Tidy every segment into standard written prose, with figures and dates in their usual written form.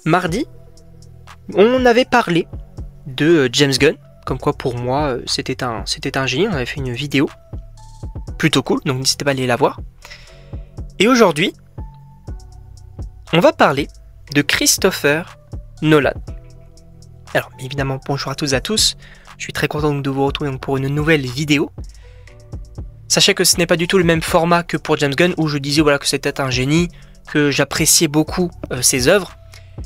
mardi, on avait parlé de James Gunn, comme quoi pour moi c'était un génie, on avait fait une vidéo plutôt cool, donc n'hésitez pas à aller la voir. Et aujourd'hui, on va parler de Christopher Nolan. Alors évidemment, bonjour à tous et à tous, je suis très content de vous retrouver pour une nouvelle vidéo. Sachez que ce n'est pas du tout le même format que pour James Gunn, où je disais voilà, que c'était un génie, que j'appréciais beaucoup ses œuvres.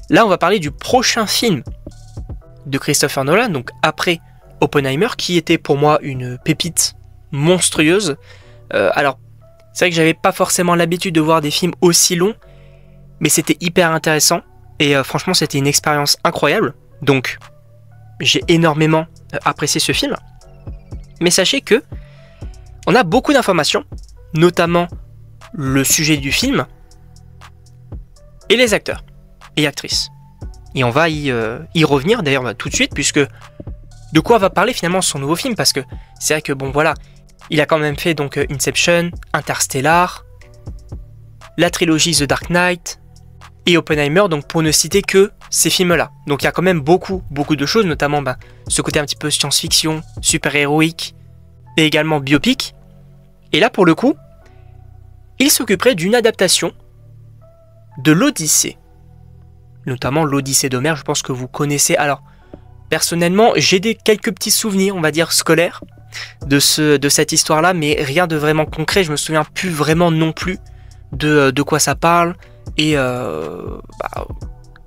Là, on va parler du prochain film de Christopher Nolan, donc après Oppenheimer, qui était pour moi une pépite monstrueuse. Alors, c'est vrai que j'avais pas forcément l'habitude de voir des films aussi longs, mais c'était hyper intéressant, et franchement, c'était une expérience incroyable. Donc, j'ai énormément apprécié ce film. Mais sachez que on a beaucoup d'informations, notamment le sujet du film, et les acteurs et actrices. Et on va y revenir d'ailleurs tout de suite, puisque de quoi va parler finalement son nouveau film, parce que c'est vrai que bon voilà, il a quand même fait donc Inception, Interstellar, la trilogie The Dark Knight et Oppenheimer, donc pour ne citer que ces films-là. Donc il y a quand même beaucoup de choses, notamment ce côté un petit peu science-fiction, super-héroïque et également biopic. Et là pour le coup, il s'occuperait d'une adaptation de l'Odyssée. Notamment l'Odyssée d'Homère, je pense que vous connaissez. Alors, personnellement, j'ai quelques petits souvenirs, on va dire, scolaires de cette histoire-là, mais rien de vraiment concret. Je me souviens plus vraiment non plus de quoi ça parle, et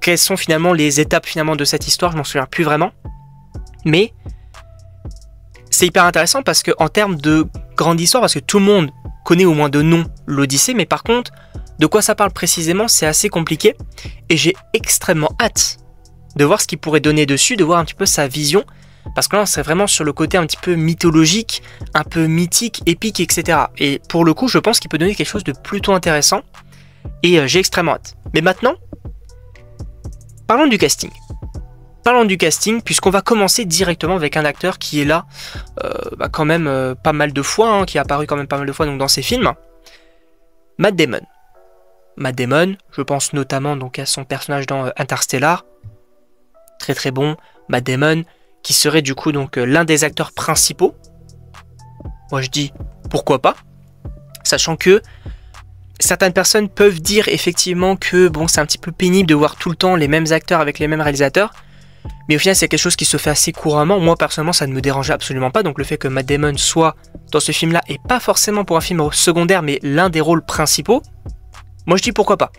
quelles sont finalement les étapes finalement de cette histoire, je m'en souviens plus vraiment. Mais c'est hyper intéressant parce que en termes de grande histoire, parce que tout le monde connaît au moins de nom l'Odyssée, mais par contre, de quoi ça parle précisément, c'est assez compliqué, et j'ai extrêmement hâte de voir ce qu'il pourrait donner dessus, de voir un petit peu sa vision, parce que là on serait vraiment sur le côté un petit peu mythologique, un peu mythique, épique, etc. Et pour le coup, je pense qu'il peut donner quelque chose de plutôt intéressant, et j'ai extrêmement hâte. Mais maintenant, parlons du casting. Parlons du casting, puisqu'on va commencer directement avec un acteur qui est là quand même pas mal de fois, qui est apparu quand même pas mal de fois donc, dans ses films, Matt Damon. Matt Damon, je pense notamment donc à son personnage dans Interstellar, très très bon. Matt Damon, qui serait du coup donc l'un des acteurs principaux. Moi je dis pourquoi pas, sachant que certaines personnes peuvent dire effectivement que bon c'est un petit peu pénible de voir tout le temps les mêmes acteurs avec les mêmes réalisateurs, mais au final c'est quelque chose qui se fait assez couramment. Moi personnellement ça ne me dérangeait absolument pas, donc le fait que Matt Damon soit dans ce film là, et pas forcément pour un film secondaire mais l'un des rôles principaux, moi je dis pourquoi pas.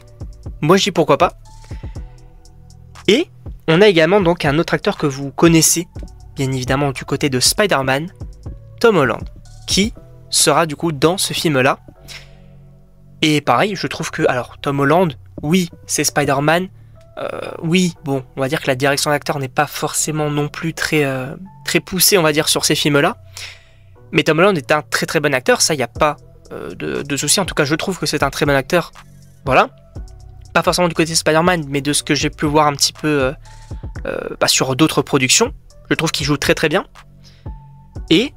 Et on a également donc un autre acteur que vous connaissez, bien évidemment du côté de Spider-Man, Tom Holland, qui sera du coup dans ce film-là. Et pareil, je trouve que, alors Tom Holland, oui, c'est Spider-Man, oui, bon, on va dire que la direction d'acteur n'est pas forcément non plus très poussée, on va dire, sur ces films-là. Mais Tom Holland est un très très bon acteur, ça, il n'y a pas de souci. En tout cas, je trouve que c'est un très bon acteur. Voilà, pas forcément du côté Spider-Man, mais de ce que j'ai pu voir un petit peu sur d'autres productions, je trouve qu'il joue très très bien. Et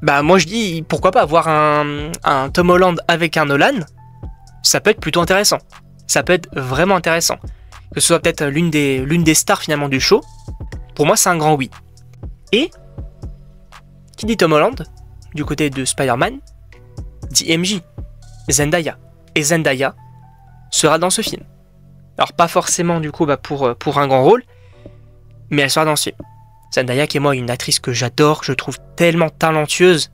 moi je dis pourquoi pas avoir un Tom Holland avec un Nolan, ça peut être plutôt intéressant. Ça peut être vraiment intéressant. Que ce soit peut-être l'une des stars finalement du show, pour moi c'est un grand oui. Et qui dit Tom Holland, du côté de Spider-Man, dit MJ, Zendaya. Et Zendaya sera dans ce film. Alors pas forcément du coup pour un grand rôle, mais elle sera dans ce film. Zendaya qui est moi une actrice que j'adore, je trouve tellement talentueuse.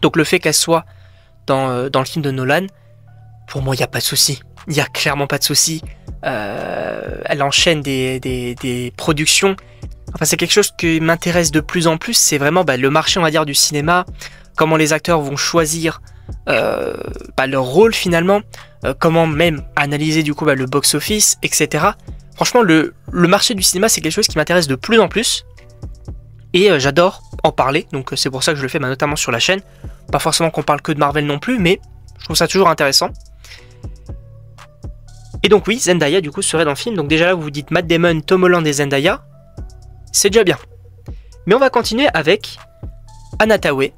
Donc le fait qu'elle soit dans le film de Nolan, pour moi il n'y a pas de souci. Il n'y a clairement pas de souci. Elle enchaîne des productions. Enfin c'est quelque chose qui m'intéresse de plus en plus, c'est vraiment le marché on va dire du cinéma, comment les acteurs vont choisir leur rôle finalement, comment même analyser du coup le box-office, etc. Franchement le marché du cinéma c'est quelque chose qui m'intéresse de plus en plus, et j'adore en parler, donc c'est pour ça que je le fais notamment sur la chaîne. Pas forcément qu'on parle que de Marvel non plus, mais je trouve ça toujours intéressant. Et donc oui, Zendaya du coup serait dans le film, donc déjà là vous vous dites Matt Damon, Tom Holland et Zendaya, c'est déjà bien. Mais on va continuer avec Anna Thaoué,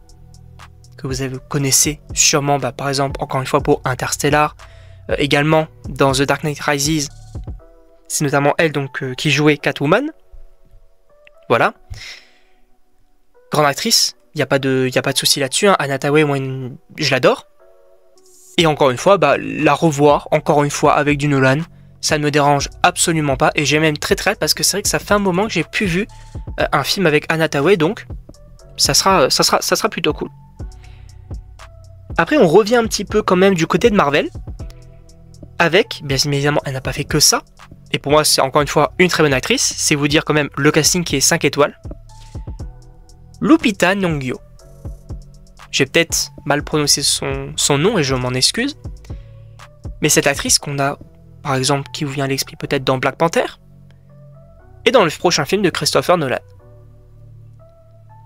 que vous connaissez sûrement par exemple encore une fois pour Interstellar, également dans The Dark Knight Rises, C'est notamment elle donc qui jouait Catwoman. Voilà. Grande actrice, il n'y a pas de souci là-dessus. Hein. Anna Hathaway, moi, je l'adore. Et encore une fois, bah, la revoir, encore une fois, avec du Nolan, ça ne me dérange absolument pas. Et j'ai même très hâte parce que c'est vrai que ça fait un moment que j'ai plus vu un film avec Anna Hathaway, donc ça sera plutôt cool. Après, on revient un petit peu quand même du côté de Marvel. Avec, bien évidemment, elle n'a pas fait que ça. Et pour moi, c'est encore une fois une très bonne actrice. C'est vous dire quand même le casting qui est 5 étoiles. Lupita Nyong'o. J'ai peut-être mal prononcé son nom et je m'en excuse. Mais cette actrice qu'on a, par exemple, qui vous vient à l'esprit peut-être dans Black Panther, et dans le prochain film de Christopher Nolan.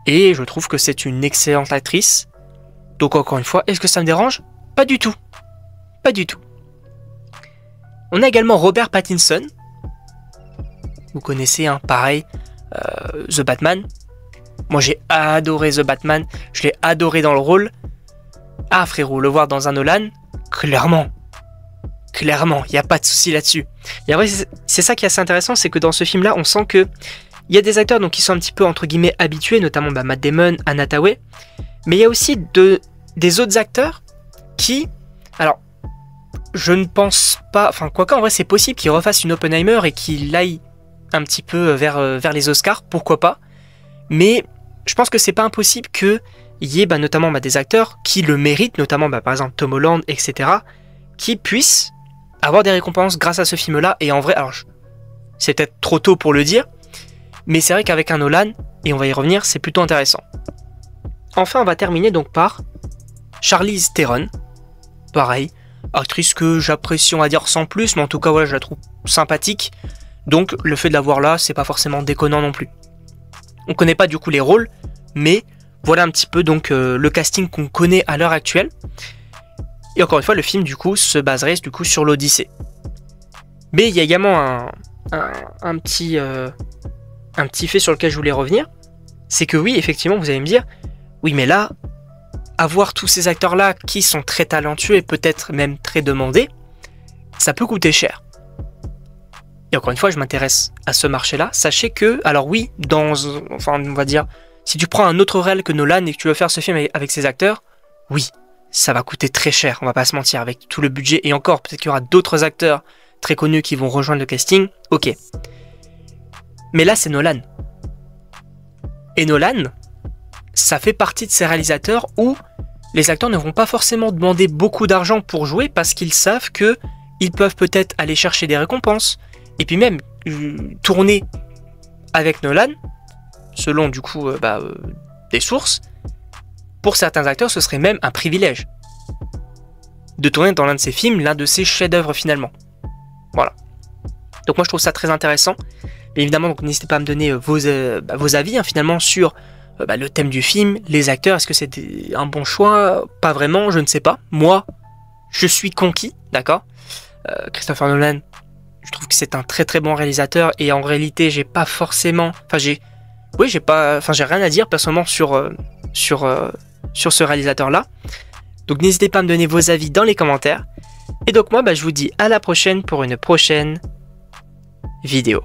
Et je trouve que c'est une excellente actrice. Donc encore une fois, est-ce que ça me dérange? Pas du tout. Pas du tout. On a également Robert Pattinson. Vous connaissez, hein, pareil, The Batman. Moi j'ai adoré The Batman, je l'ai adoré dans le rôle. Ah frérot, le voir dans un Nolan, clairement, il n'y a pas de souci là-dessus. Et après, c'est ça qui est assez intéressant, c'est que dans ce film-là, on sent que il y a des acteurs donc, qui sont un petit peu entre guillemets habitués, notamment bah, Matt Damon, Anna Hathaway, mais il y a aussi des autres acteurs qui, alors, je ne pense pas, enfin quoi qu'en vrai c'est possible qu'ils refassent une Oppenheimer et qu'ils aillent un petit peu vers les Oscars, pourquoi pas. Mais je pense que c'est pas impossible qu'il y ait bah, notamment bah, des acteurs qui le méritent, notamment bah, par exemple Tom Holland, etc., qui puissent avoir des récompenses grâce à ce film-là. Et en vrai, alors c'est peut-être trop tôt pour le dire, mais c'est vrai qu'avec un Nolan, et on va y revenir, c'est plutôt intéressant. Enfin, on va terminer donc par Charlize Theron. Pareil, actrice que j'apprécie, on va dire sans plus, mais en tout cas, voilà, je la trouve sympathique. Donc le fait de la voir là, c'est pas forcément déconnant non plus. On connaît pas du coup les rôles, mais voilà un petit peu donc le casting qu'on connaît à l'heure actuelle. Et encore une fois, le film du coup se baserait du coup sur l'Odyssée. Mais il y a également un petit fait sur lequel je voulais revenir, c'est que oui, effectivement, vous allez me dire, oui, mais là, avoir tous ces acteurs-là qui sont très talentueux et peut-être même très demandés, ça peut coûter cher. Et encore une fois, je m'intéresse à ce marché-là. Sachez que, alors oui, enfin, on va dire, si tu prends un autre réel que Nolan et que tu veux faire ce film avec ces acteurs, oui, ça va coûter très cher, on va pas se mentir, avec tout le budget. Et encore, peut-être qu'il y aura d'autres acteurs très connus qui vont rejoindre le casting, ok. Mais là, c'est Nolan. Et Nolan, ça fait partie de ces réalisateurs où les acteurs ne vont pas forcément demander beaucoup d'argent pour jouer parce qu'ils savent que ils peuvent peut-être aller chercher des récompenses. Et puis même, tourner avec Nolan, selon du coup des sources, pour certains acteurs, ce serait même un privilège de tourner dans l'un de ses films, l'un de ses chefs-d'œuvre finalement. Voilà. Donc moi je trouve ça très intéressant. Et évidemment, donc n'hésitez pas à me donner vos avis hein, finalement sur le thème du film, les acteurs. Est-ce que c'était un bon choix? Pas vraiment, je ne sais pas. Moi, je suis conquis, d'accord. Christopher Nolan, je trouve que c'est un très très bon réalisateur et en réalité j'ai pas forcément, j'ai rien à dire personnellement sur ce réalisateur là. Donc n'hésitez pas à me donner vos avis dans les commentaires. Et donc moi je vous dis à la prochaine pour une prochaine vidéo.